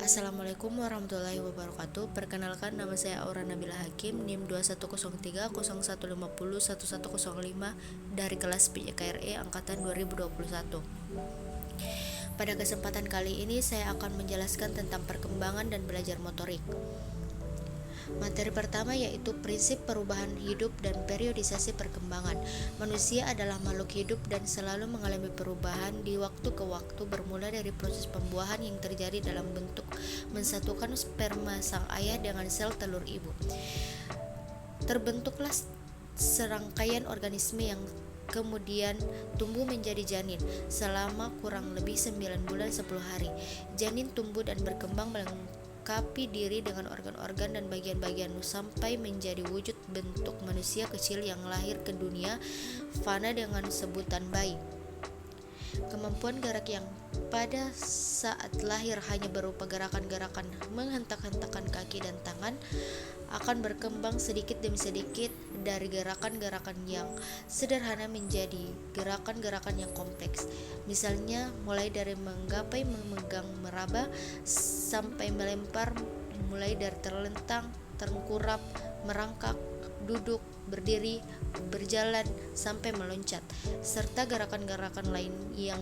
Assalamualaikum warahmatullahi wabarakatuh. Perkenalkan, nama saya Aura Nabila Hakim, NIM 2103 0150 1105 dari kelas PJKRE angkatan 2021. Pada kesempatan kali ini saya akan menjelaskan tentang perkembangan dan belajar motorik. Materi pertama yaitu prinsip perubahan hidup dan periodisasi perkembangan. Manusia adalah makhluk hidup dan selalu mengalami perubahan di waktu ke waktu, bermula dari proses pembuahan yang terjadi dalam bentuk mensatukan sperma sang ayah dengan sel telur ibu. Terbentuklah serangkaian organisme yang kemudian tumbuh menjadi janin selama kurang lebih 9 bulan 10 hari. Janin tumbuh dan berkembang melengkapi diri dengan organ-organ dan bagian-bagian sampai menjadi wujud bentuk manusia kecil yang lahir ke dunia fana dengan sebutan bayi. Kemampuan gerak yang pada saat lahir hanya berupa gerakan-gerakan menghentak-hentakan kaki dan tangan akan berkembang sedikit demi sedikit dari gerakan-gerakan yang sederhana menjadi gerakan-gerakan yang kompleks. Misalnya mulai dari menggapai, memegang, meraba sampai melempar, mulai dari terlentang, terengkurap, merangkak, duduk, berdiri, berjalan, sampai meloncat, serta gerakan-gerakan lain yang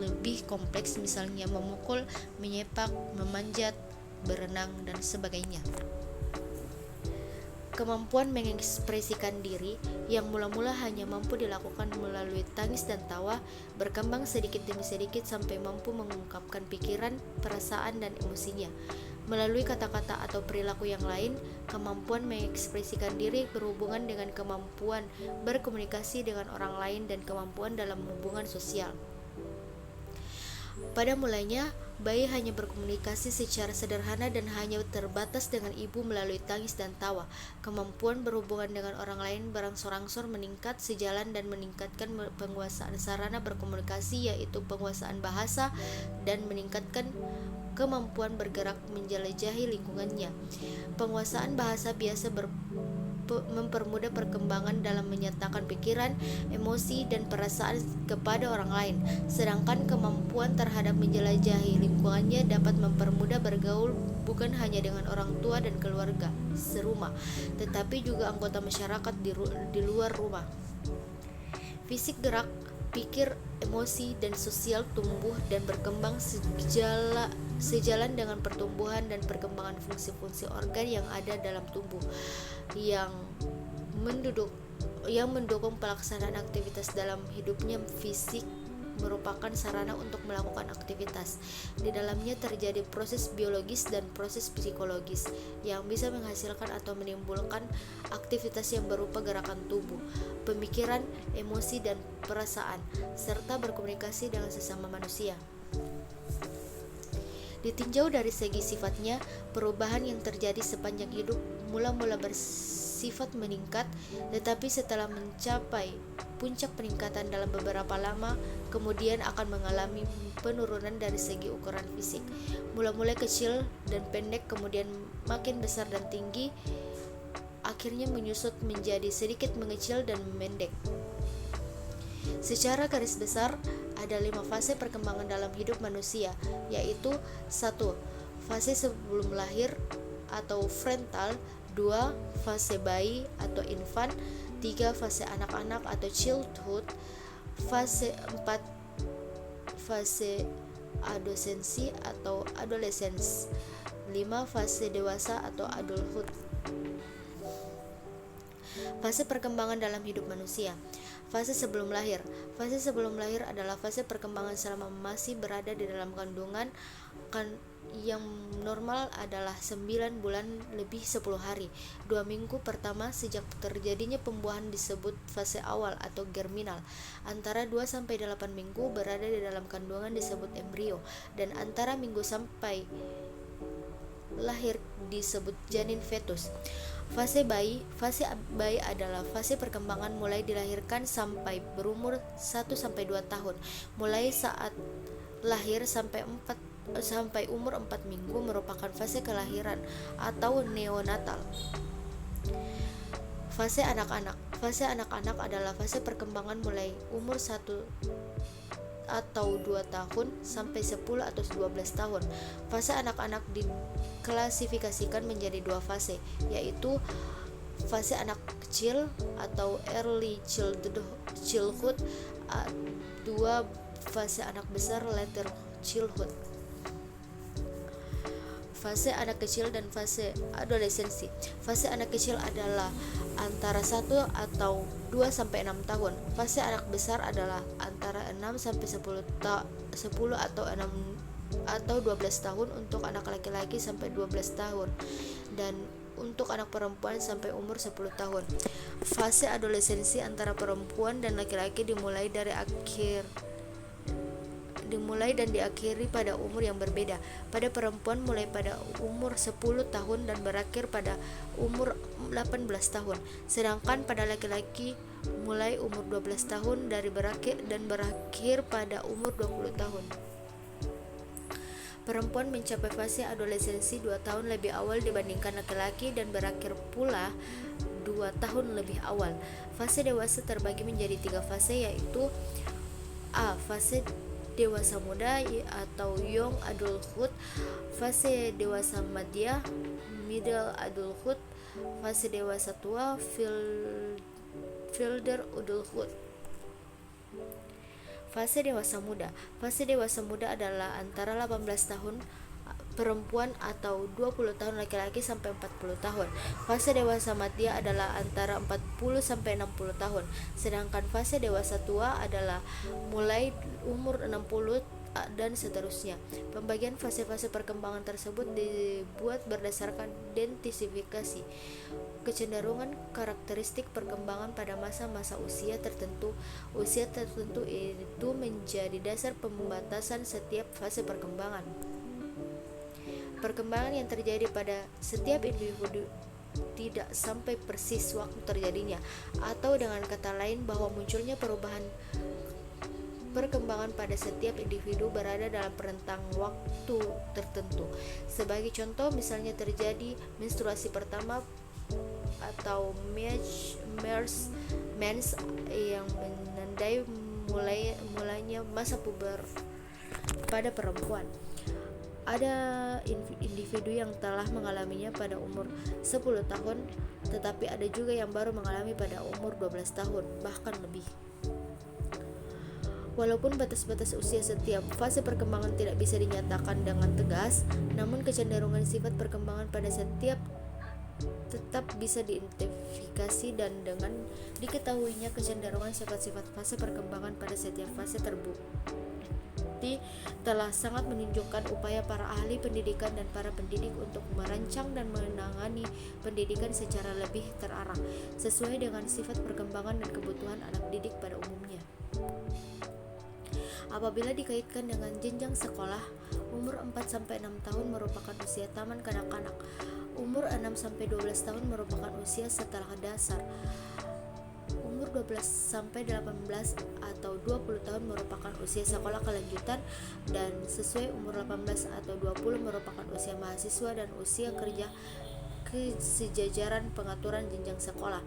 lebih kompleks misalnya memukul, menyepak, memanjat, berenang, dan sebagainya. Kemampuan mengekspresikan diri yang mula-mula hanya mampu dilakukan melalui tangis dan tawa, berkembang sedikit demi sedikit sampai mampu mengungkapkan pikiran, perasaan, dan emosinya. Melalui kata-kata atau perilaku yang lain, kemampuan mengekspresikan diri berhubungan dengan kemampuan berkomunikasi dengan orang lain dan kemampuan dalam hubungan sosial. Pada mulanya, bayi hanya berkomunikasi secara sederhana dan hanya terbatas dengan ibu melalui tangis dan tawa. Kemampuan berhubungan dengan orang lain berangsur-angsur meningkat sejalan dan meningkatkan penguasaan sarana berkomunikasi, yaitu penguasaan bahasa, dan meningkatkan kemampuan bergerak menjelajahi lingkungannya. Penguasaan bahasa biasa mempermudah perkembangan dalam menyatakan pikiran, emosi, dan perasaan kepada orang lain, sedangkan kemampuan terhadap menjelajahi lingkungannya dapat mempermudah bergaul bukan hanya dengan orang tua dan keluarga serumah, tetapi juga anggota masyarakat di luar rumah. Fisik gerak, pikir, emosi, dan sosial tumbuh dan berkembang sejalan dengan pertumbuhan dan perkembangan fungsi-fungsi organ yang ada dalam tubuh yang mendukung pelaksanaan aktivitas dalam hidupnya. Fisik merupakan sarana untuk melakukan aktivitas. Di dalamnya terjadi proses biologis dan proses psikologis yang bisa menghasilkan atau menimbulkan aktivitas yang berupa gerakan tubuh, pemikiran, emosi, dan perasaan, serta berkomunikasi dengan sesama manusia. Ditinjau dari segi sifatnya, perubahan yang terjadi sepanjang hidup mula-mula bersifat meningkat, tetapi setelah mencapai puncak peningkatan dalam beberapa lama, kemudian akan mengalami penurunan dari segi ukuran fisik. Mula-mula kecil dan pendek, kemudian makin besar dan tinggi, akhirnya menyusut menjadi sedikit mengecil dan memendek. Secara garis besar, ada 5 fase perkembangan dalam hidup manusia, yaitu 1. Fase sebelum lahir atau frontal, 2. Fase bayi atau infant, 3. Fase anak-anak atau childhood, fase 4. Fase adolescensi atau adolescence, 5. Fase dewasa atau adulthood. Fase perkembangan dalam hidup manusia. Fase sebelum lahir. Fase sebelum lahir adalah fase perkembangan selama masih berada di dalam kandungan, yang normal adalah 9 bulan lebih 10 hari. 2 minggu pertama sejak terjadinya pembuahan disebut fase awal atau germinal. Antara 2 sampai 8 minggu berada di dalam kandungan disebut embrio, dan antara minggu sampai lahir disebut janin fetus. Fase bayi adalah fase perkembangan mulai dilahirkan sampai berumur 1 sampai 2 tahun. Mulai saat lahir sampai umur 4 minggu merupakan fase kelahiran atau neonatal. Fase anak-anak adalah fase perkembangan mulai umur 1 atau 2 tahun sampai 10 atau 12 tahun. Fase anak-anak diklasifikasikan menjadi dua fase, yaitu fase anak kecil atau early childhood, dua fase anak besar later childhood. Fase anak kecil dan fase adolescensi. Fase anak kecil adalah antara 1 atau 2 sampai 6 tahun. Fase anak besar adalah antara 6 sampai 10 atau 6 atau 12 tahun untuk anak laki-laki sampai 12 tahun dan untuk anak perempuan sampai umur 10 tahun. Fase adolescensi antara perempuan dan laki-laki dimulai dan diakhiri pada umur yang berbeda. Pada perempuan mulai pada umur 10 tahun dan berakhir pada umur 18 tahun. Sedangkan pada laki-laki mulai umur 12 tahun dan berakhir pada umur 20 tahun. Perempuan mencapai fase adolescensi 2 tahun lebih awal dibandingkan laki-laki dan berakhir pula 2 tahun lebih awal. Fase dewasa terbagi menjadi 3 fase, yaitu A. Fase dewasa muda atau young adulthood, fase dewasa madya middle adulthood, fase dewasa tua elder adulthood. Fase dewasa muda. Fase dewasa muda adalah antara 18 tahun perempuan atau 20 tahun laki-laki sampai 40 tahun. Fase dewasa madya adalah antara 40 sampai 60 tahun. Sedangkan fase dewasa tua adalah mulai umur 60 dan seterusnya. Pembagian fase-fase perkembangan tersebut dibuat berdasarkan identifikasi kecenderungan karakteristik perkembangan pada masa-masa usia tertentu. Usia tertentu itu menjadi dasar pembatasan setiap fase perkembangan. Perkembangan yang terjadi pada setiap individu tidak sampai persis waktu terjadinya, atau dengan kata lain bahwa munculnya perubahan perkembangan pada setiap individu berada dalam rentang waktu tertentu. Sebagai contoh, misalnya terjadi menstruasi pertama atau mens yang menandai mulainya masa puber pada perempuan. Ada individu yang telah mengalaminya pada umur 10 tahun, tetapi ada juga yang baru mengalami pada umur 12 tahun, bahkan lebih. Walaupun batas-batas usia setiap fase perkembangan tidak bisa dinyatakan dengan tegas, namun kecenderungan sifat perkembangan pada setiap tetap bisa diidentifikasi, dan dengan diketahuinya kecenderungan sifat-sifat fase perkembangan pada setiap fase terbukti telah sangat menunjukkan upaya para ahli pendidikan dan para pendidik untuk merancang dan menangani pendidikan secara lebih terarah, sesuai dengan sifat perkembangan dan kebutuhan anak didik pada umumnya. Apabila dikaitkan dengan jenjang sekolah, umur 4-6 tahun merupakan usia taman kanak-kanak. Umur 6-12 tahun merupakan usia setelah dasar. Umur 12-18 atau 20 tahun merupakan usia sekolah kelanjutan, dan sesuai umur 18 atau 20 merupakan usia mahasiswa dan usia kerja kesejajaran pengaturan jenjang sekolah.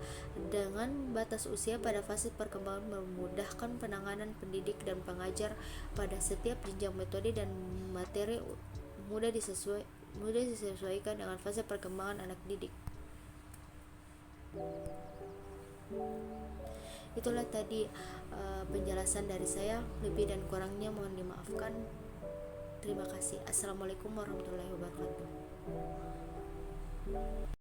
Dengan batas usia pada fase perkembangan memudahkan penanganan pendidik dan pengajar pada setiap jenjang. Metode dan materi mudah disesuaikan dengan fase perkembangan anak didik. Itulah tadi penjelasan dari saya. Lebih dan kurangnya mohon dimaafkan. Terima kasih. Assalamualaikum warahmatullahi wabarakatuh.